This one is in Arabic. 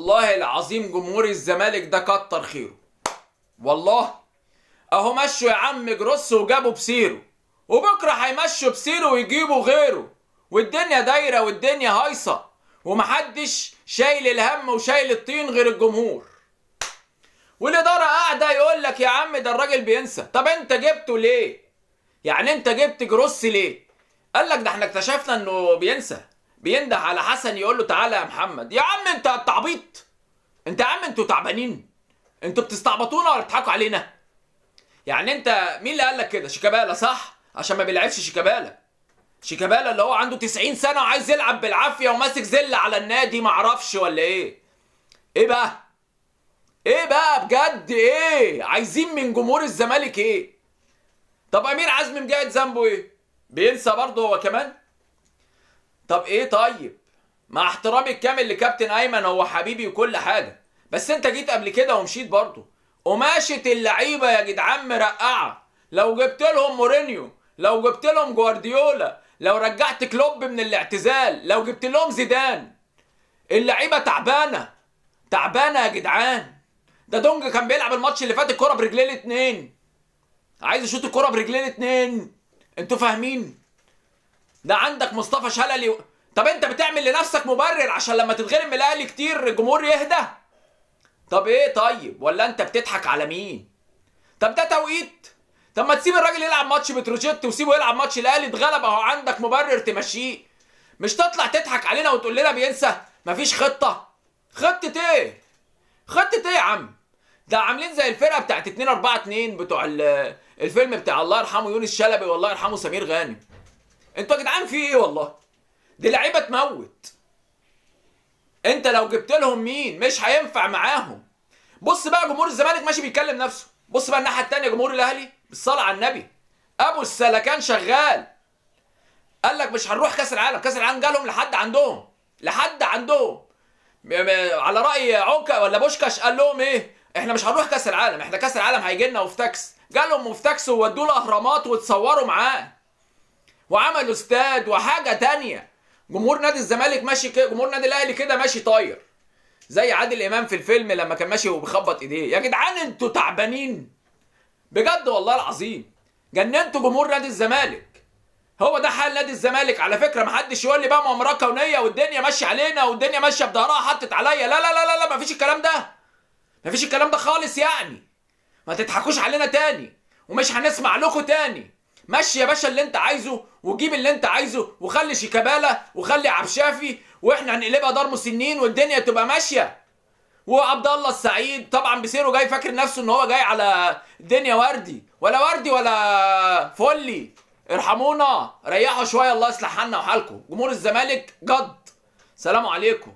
والله العظيم جمهور الزمالك ده كتر خيره. والله اهو مشوا يا عم جروس وجابوا بسيرو، وبكره هيمشوا بسيرو ويجيبوا غيره، والدنيا دايره والدنيا هايصه، ومحدش شايل الهم وشايل الطين غير الجمهور. والاداره قاعده يقول لك يا عم ده الراجل بينسى. طب انت جبته ليه؟ يعني انت جبت جروس ليه؟ قال لك ده احنا اكتشفنا انه بينده على حسن يقول له تعالى يا محمد. يا عم انت تعبيط، انت يا عم انتوا تعبانين، انتوا بتستعبطونا ولا بتضحكوا علينا؟ يعني انت مين اللي قال لك كده؟ شيكابالا صح؟ عشان ما بيلعبش شيكابالا اللي هو عنده 90 سنه وعايز يلعب بالعافيه وماسك زله على النادي، ما اعرفش ولا ايه؟ ايه بقى بجد؟ ايه عايزين من جمهور الزمالك ايه؟ طب امير عزمي مجاهد ذنبه ايه؟ بينسى برضه هو كمان؟ طب ايه طيب؟ مع احترامي الكامل لكابتن ايمن، هو حبيبي وكل حاجه، بس انت جيت قبل كده ومشيت برضه. قماشة اللعيبه يا جدعان مرقعه. لو جبت لهم مورينيو، لو جبت لهم جوارديولا، لو رجعت كلوب من الاعتزال، لو جبت لهم زيدان، اللعيبه تعبانه يا جدعان. ده دونج كان بيلعب الماتش اللي فات الكرة برجلين الاتنين، عايز يشوط الكرة برجلين الاتنين. انتوا فاهمين؟ ده عندك مصطفى شلبي. طب انت بتعمل لنفسك مبرر عشان لما تتغلب من الاهلي كتير الجمهور يهدى؟ طب ايه طيب؟ ولا انت بتضحك على مين؟ طب ده توقيت؟ طب ما تسيب الراجل يلعب ماتش بتروجيت وسيبه يلعب ماتش الاهلي، اتغلب اهو، عندك مبرر تمشيه. مش تطلع تضحك علينا وتقول لنا بينسى مفيش خطة. خطة ايه يا عم؟ ده عاملين زي الفرقه بتاعت 2-4-2 بتوع الفيلم بتاع الله يرحمه يونس شلبي والله يرحمه سمير غانم. انتوا يا جدعان في ايه والله؟ دي لعيبه تموت. انت لو جبت لهم مين مش هينفع معاهم. بص بقى جمهور الزمالك ماشي بيكلم نفسه. بص بقى الناحيه الثانيه جمهور الاهلي بالصلاه على النبي، ابو السلكان شغال. قال لك مش هنروح كاس العالم. كاس العالم جالهم لحد عندهم على راي عوكا ولا بوشكاش، قال لهم ايه؟ احنا مش هنروح كاس العالم، احنا كاس العالم هيجي لنا مفتكس. جالهم مفتكس وودوا له اهرامات واتصوروا معاه وعملوا استاد وحاجه تانية. جمهور نادي الزمالك ماشي كده، جمهور نادي الاهلي كده ماشي طاير زي عادل امام في الفيلم لما كان ماشي وبيخبط ايديه. يا جدعان انتوا تعبانين بجد والله العظيم، جننتوا جمهور نادي الزمالك. هو ده حال نادي الزمالك على فكره. محدش يقول لي بقى مؤامره كونيه والدنيا ماشيه علينا والدنيا ماشيه بظهرها حطت عليا. لا لا لا لا لا، مفيش الكلام ده، مفيش الكلام ده خالص. يعني ما تضحكوش علينا تاني ومش هنسمع لكم تاني. مشي يا باشا اللي انت عايزه وجيب اللي انت عايزه وخلي شيكابالا وخلي عبد الشافي واحنا هنقلبها دار مسنين والدنيا تبقى ماشيه. وعبد الله السعيد طبعا بسيره جاي فاكر نفسه ان هو جاي على الدنيا وردي ولا فلي. ارحمونا، ريحوا شويه، الله يصلح حالنا وحالكم. جمهور الزمالك جد. سلام عليكم.